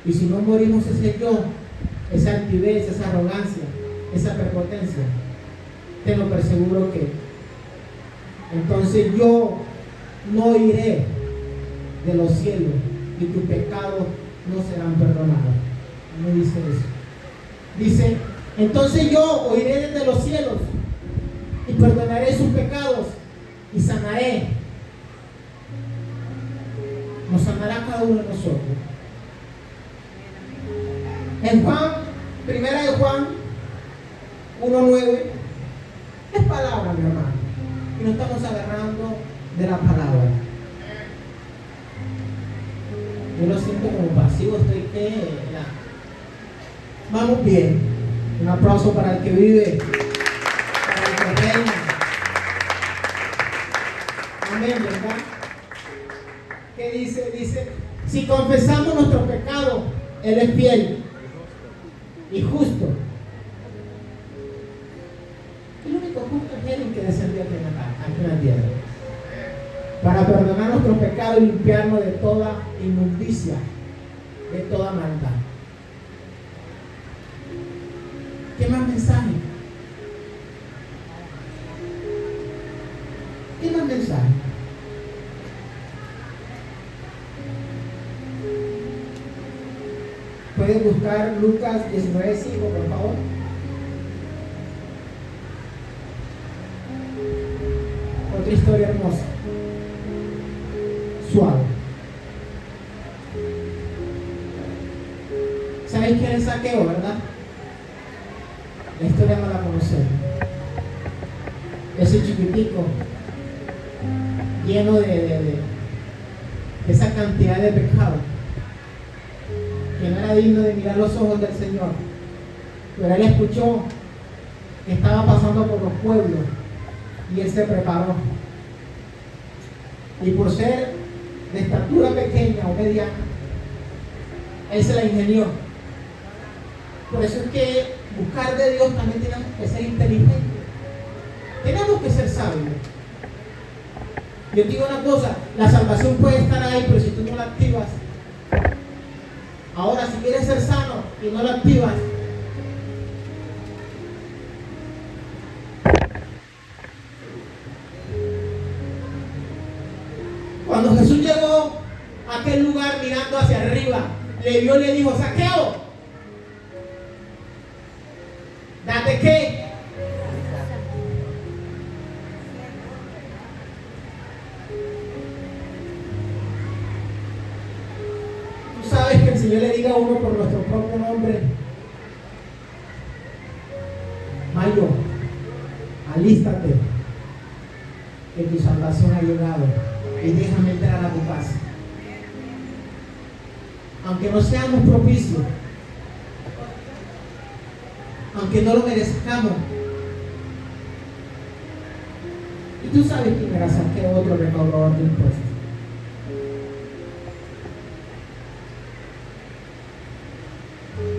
Y si no morimos ese yo, esa altivez, esa arrogancia, esa prepotencia, te lo perseguro que entonces yo no iré de los cielos y tus pecados no serán perdonados. No dice eso. Dice, entonces yo oiré desde los cielos y perdonaré sus pecados y sanaré. Nos sanará cada uno de nosotros. En Juan, primera de Juan 1:9, es palabra, mi hermano. Y nos estamos agarrando de la palabra. Yo lo siento como pasivo, estoy que vamos bien. Un aplauso para el que vive, para el que reina. Amén, ¿verdad? ¿Qué dice? Dice, si confesamos nuestros pecados, Él es fiel y justo. El único justo es Él que descendió aquí en la tierra. para perdonar nuestros pecados y limpiarnos de toda inmundicia, de toda maldad. ¿Qué más mensaje? ¿Qué más mensaje? Pueden buscar Lucas 19:5, por favor. Otra historia hermosa, suave. ¿Sabéis quién es Zaqueo, verdad? La historia no la conocemos. Ese chiquitico, lleno de esa cantidad de pecado, que no era digno de mirar los ojos del Señor, pero él escuchó que estaba pasando por los pueblos y él se preparó, y por ser de estatura pequeña o mediana, él se la ingenió. Por eso es que buscar de Dios también tenemos que ser inteligentes, tenemos que ser sabios. Yo te digo una cosa, la salvación puede estar ahí, pero si tú no la activas. Ahora, si quieres ser sano y no la activas, cuando Jesús llegó a aquel lugar mirando hacia arriba, le vio y le dijo: Zaqueo, date qué. Tú sabes que el Señor le diga a uno por nuestro propio nombre: Mayo, alístate, que tu salvación ha llegado y déjame entrar a tu casa. Aunque no seamos propicios, aunque no lo merezcamos. Y tú sabes quién era Zaqueo, otro recaudador de impuestos.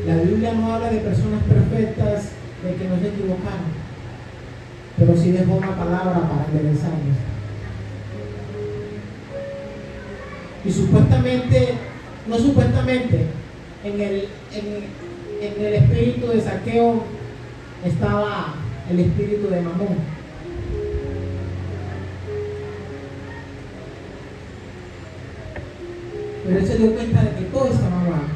La Biblia no habla de personas perfectas, de que no se equivocaron, pero sí dejó una palabra para enderezarnos. Y supuestamente, no supuestamente, en el espíritu de Zaqueo estaba el espíritu de Mamón. Pero él se dio cuenta de que todo estaba mal.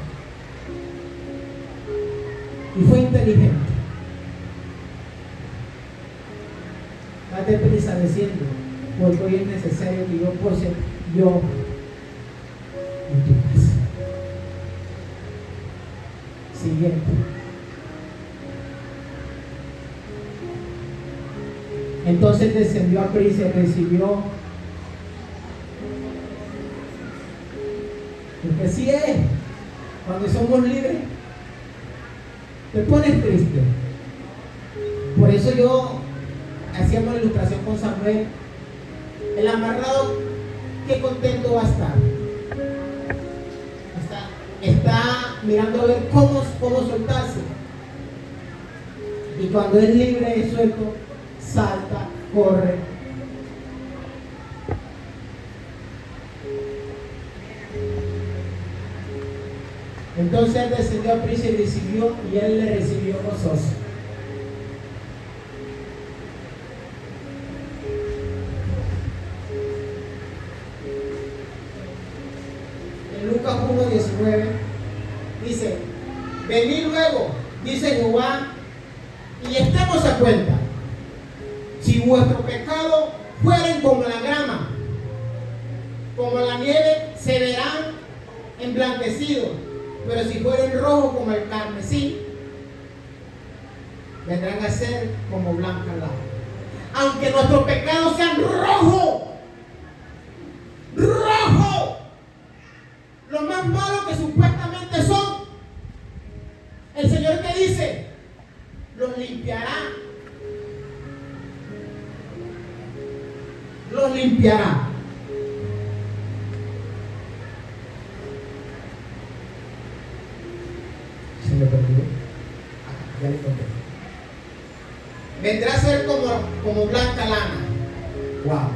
Y fue inteligente. Date prisa diciendo, porque hoy es necesario que yo pose yo en tu casa. Siguiente. Entonces descendió a prisa y recibió. Porque así es, cuando somos libres, te pones triste. Por eso yo hacíamos la ilustración con Samuel. El amarrado, qué contento va a estar. Está mirando a ver cómo soltarse. Y cuando es libre y suelto, salta, corre. Entonces él descendió a prisa y recibió, y él le recibió gozoso. En Lucas 1:19 dice: venid luego, dice Jehová, y estemos a cuenta. Si vuestro pecado fueren como la grama, como la nieve, se verán emblanquecidos. Pero si fueren rojos como el carmesí, vendrán a ser como blanca lana. Aunque nuestros pecados sean rojos, lo más malo que supuestamente son, el Señor que dice, los limpiará. Los limpiará. Se me perdió. Ya le conté. Vendrá a ser como blanca lana. Wow.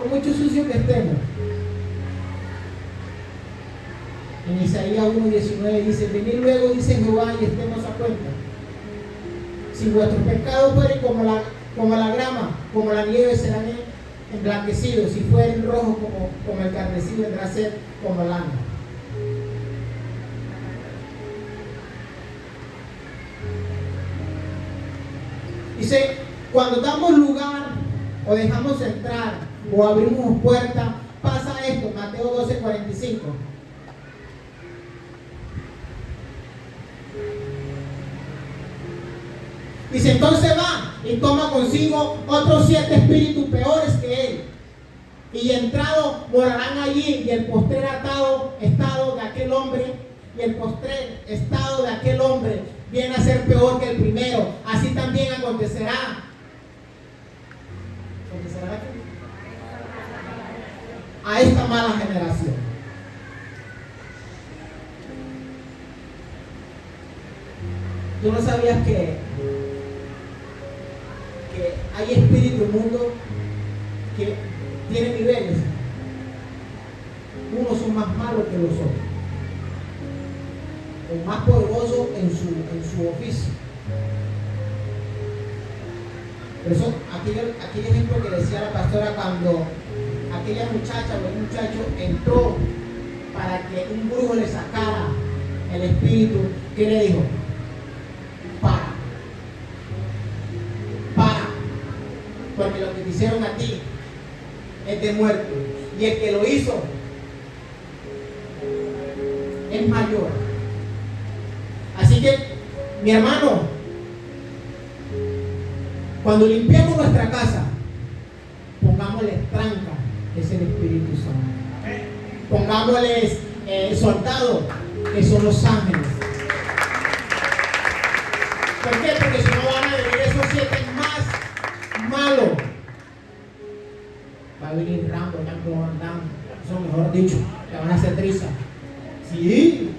por mucho sucio que estemos. En Isaías 1:19 dice: venid luego, dice Jehová, y estemos a cuenta. Si vuestros pecados fueren como la grama, como la nieve, serán emblanquecidos. Si fueren rojos como el carmesí, vendrá a ser como lana. Dice, cuando damos lugar o dejamos entrar o abrimos puerta, pasa esto. Mateo 12:45. Dice, entonces va y toma consigo otros 7 espíritus peores que él, y entrado morarán allí, y el postrer estado de aquel hombre, viene a ser peor que el primero. Así también acontecerá. A esta mala generación. ¿Tú no sabías que hay espíritus mundo que tienen niveles? Unos son más malos que los otros, o más poderosos en su oficio. Por eso, aquel ejemplo que decía la pastora, cuando aquella muchacha o el muchacho entró para que un brujo le sacara el espíritu, ¿qué le dijo? Para, porque lo que te hicieron a ti es de muerte, y el que lo hizo es mayor. Así que, mi hermano, cuando limpiemos nuestra casa, pongámosle tranca, que es el Espíritu Santo. Pongámosles soldados, que son los ángeles. ¿Por qué? Porque si no van a venir esos 7 más malos. Va a venir Rambo, eso mejor dicho, le van a hacer triza. Sí.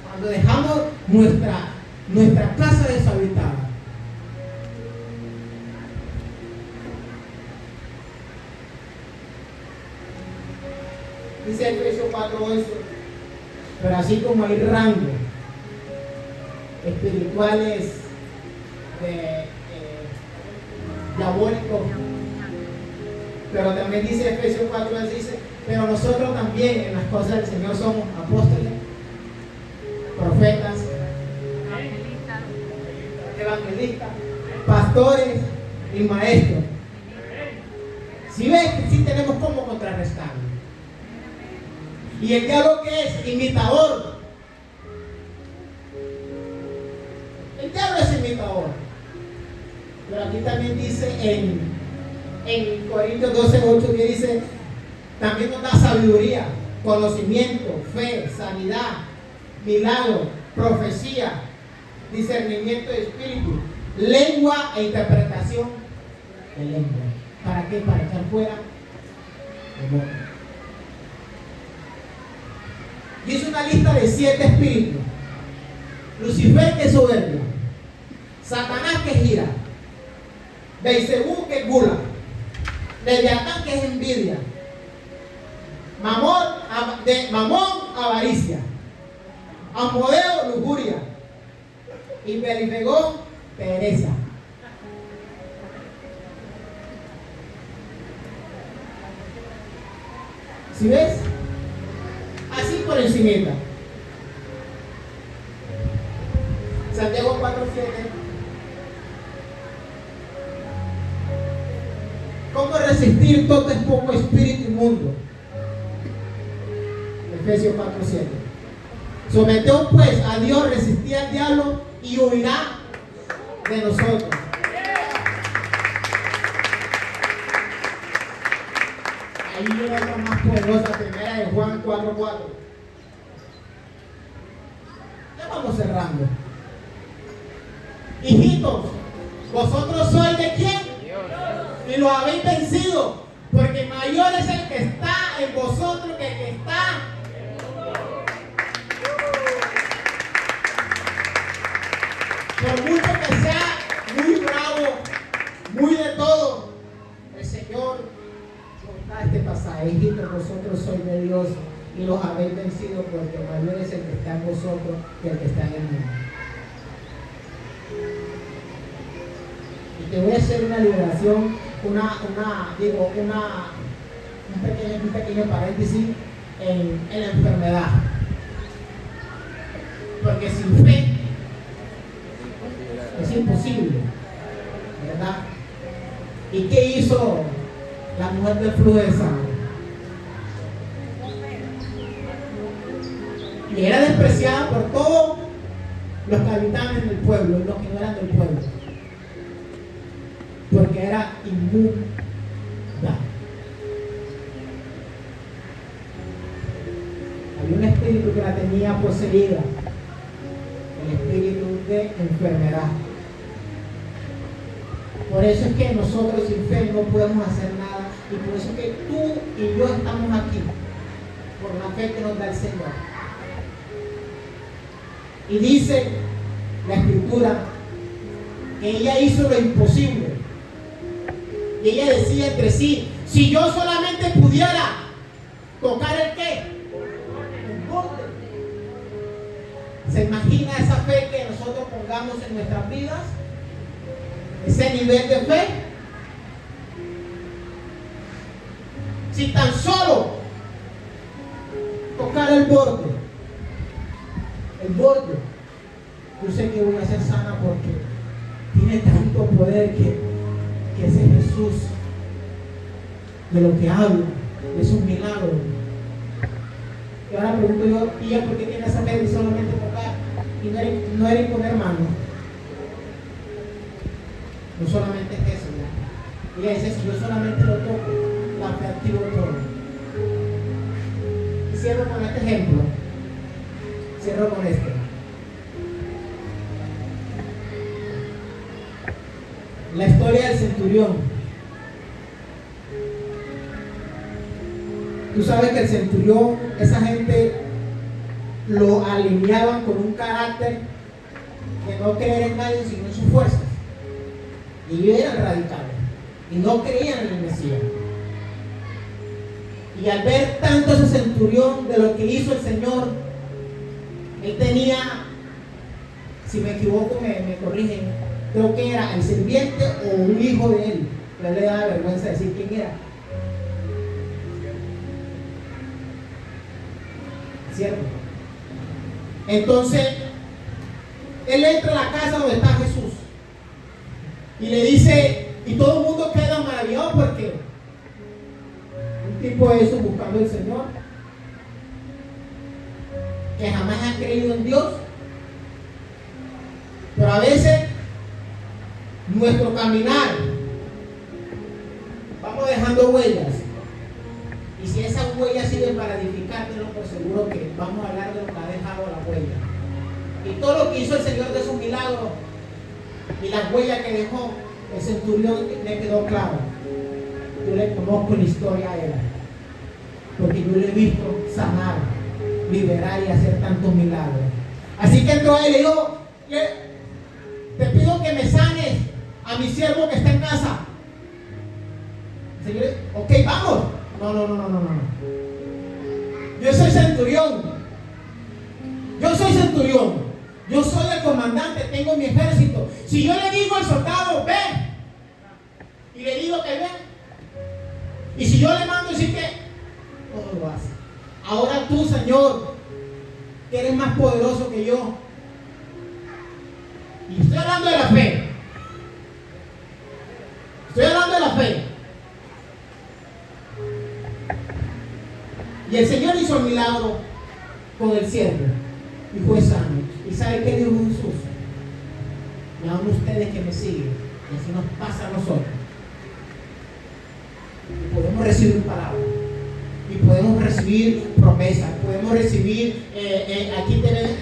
Cuando dejamos nuestra casa deshabitada, dice Efesios 4:11, pero así como hay rangos espirituales diabólicos, pero también dice Efesios 4:11, dice, pero nosotros también en las cosas del Señor somos apóstoles, profetas, evangelistas, pastores y maestros. Si ves que sí tenemos cómo contrarrestarlo. Y el diablo, que es imitador. El diablo es imitador. Pero aquí también dice en Corintios 12:8, que dice, también nos da sabiduría, conocimiento, fe, sanidad, milagro, profecía, discernimiento de espíritu, lengua e interpretación de lengua. ¿Para qué? Para echar fuera el mundo. Hice una lista de 7 espíritus. Lucifer, que es soberbio. Satanás, que es ira. Beelzebú, que es gula. Leviatán, que es envidia. Mamón, avaricia. Asmodeo, lujuria. Y Belifegón, pereza. ¿Sí ves? Así por encimita. Santiago 4:7. ¿Cómo resistir todo este poco espíritu inmundo? Efesios 4:7. Someteos pues a Dios, resistid al diablo y huirá de nosotros. Ahí viene la más poderosa, primera de Juan 4:4. Ya vamos cerrando. Hijitos, vosotros sois de quién? Dios. Y los habéis vencido, porque mayor es el que está en vosotros que el que está. Por mucho que sea muy bravo, muy de todo, los habéis vencido, porque mayor es el que está en vosotros que el que está en el mundo. Y te voy a hacer una liberación, un pequeño paréntesis en la enfermedad. Porque sin fe es imposible, ¿verdad? ¿Y qué hizo la mujer del flujo de sangre? Y era despreciada por todos los que habitaban en el pueblo y los que no eran del pueblo, porque era inmunda. Había un espíritu que la tenía poseída, el espíritu de enfermedad. Por eso es que nosotros sin fe no podemos hacer nada, y por eso es que tú y yo estamos aquí, por la fe que nos da el Señor. Y dice la Escritura que ella hizo lo imposible. Y ella decía entre sí: si yo solamente pudiera tocar el qué, el borde. ¿Se imagina esa fe que nosotros pongamos en nuestras vidas? Ese nivel de fe. Si tan solo tocar el borde, yo sé que voy a ser sana, porque tiene tanto poder que ese Jesús de lo que habla es un milagro. Y ahora pregunto yo: ¿y ella por qué tiene esa fe de solamente tocar y no era imponer mano? No solamente es eso, ¿no? Ella dice: si yo solamente lo toco, la fe activo todo. Y cierro con este ejemplo. Cierro con este. La historia del centurión. Tú sabes que el centurión, esa gente lo alineaban con un carácter de no creer en nadie sino en sus fuerzas. Y ellos eran radicales y no creían en el Mesías. Y al ver tanto ese centurión de lo que hizo el Señor, él tenía, si me equivoco me corrigen, creo que era el sirviente o un hijo de él, pero él le daba vergüenza decir quién era. ¿Cierto? Entonces él entra a la casa donde está Jesús y le dice, y todo el mundo queda maravillado, porque un tipo de eso buscando al Señor, que jamás ha creído en Dios. Pero a veces nuestro caminar vamos dejando huellas, y si esas huellas sirven para edificarte, no, por seguro que vamos a hablar de lo que ha dejado la huella. Y todo lo que hizo el Señor de sus milagros y las huellas que dejó, el centurión le quedó claro. Yo le conozco la historia a él, porque yo le he visto sanar, liberar y hacer tantos milagros. Así que entró él y le dijo: te pido que me sanes a mi siervo que está en casa. El Señor, ok, vamos. No. Yo soy centurión. Yo soy el comandante, tengo mi ejército. Si yo le digo al soldado, ve, y le digo que ve, y si yo le mando decir que, todo lo hace. Ahora tú, Señor, que eres más poderoso que yo. Y estoy hablando de la fe. Y el Señor hizo el milagro con el siervo y fue sano. ¿Y sabe qué dijo Jesús? Me aman ustedes que me siguen, y así nos pasa a nosotros. Y podemos recibir palabras, y podemos recibir promesas, podemos recibir, aquí tenemos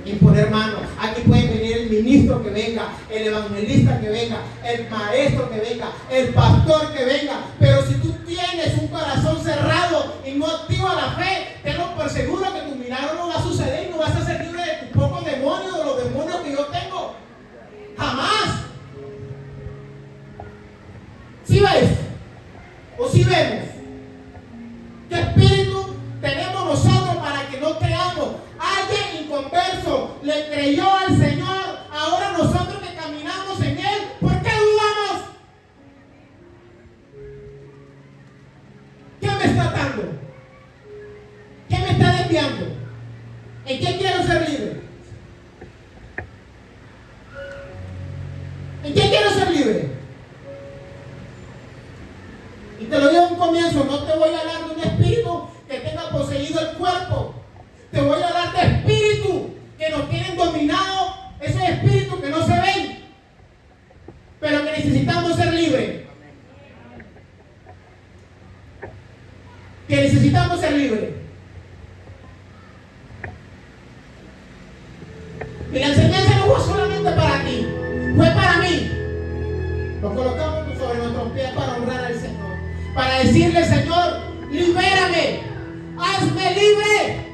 imponer manos, aquí puede venir el ministro que venga, el evangelista que venga, el maestro que venga, el pastor que venga. Pero si tú tienes un corazón cerrado y no activa la fe, tengo por seguro que tu milagro no va a suceder y no vas a ser libre de tus pocos demonios, de los demonios que yo tengo. Jamás. ¿Sí ves? ¿O si vemos? ¿Qué espíritu tenemos nosotros que no creamos. Alguien inconverso le creyó al Señor. Ahora nosotros que caminamos en Él, ¿por qué dudamos? ¿Qué me está atando? ¿Qué me está desviando? ¿En qué quiero ser libre? ¿En qué quiero ser libre? Y te lo digo en un comienzo, no te voy a hablar de un espíritu que tenga poseído el cuerpo. Te voy a hablar de espíritus que nos tienen dominados, esos espíritus que no se ven, pero que necesitamos ser libres. Que necesitamos ser libres. Y la enseñanza no fue solamente para ti, fue para mí. Nos colocamos sobre nuestros pies para honrar al Señor, para decirle: Señor, libérame, hazme libre.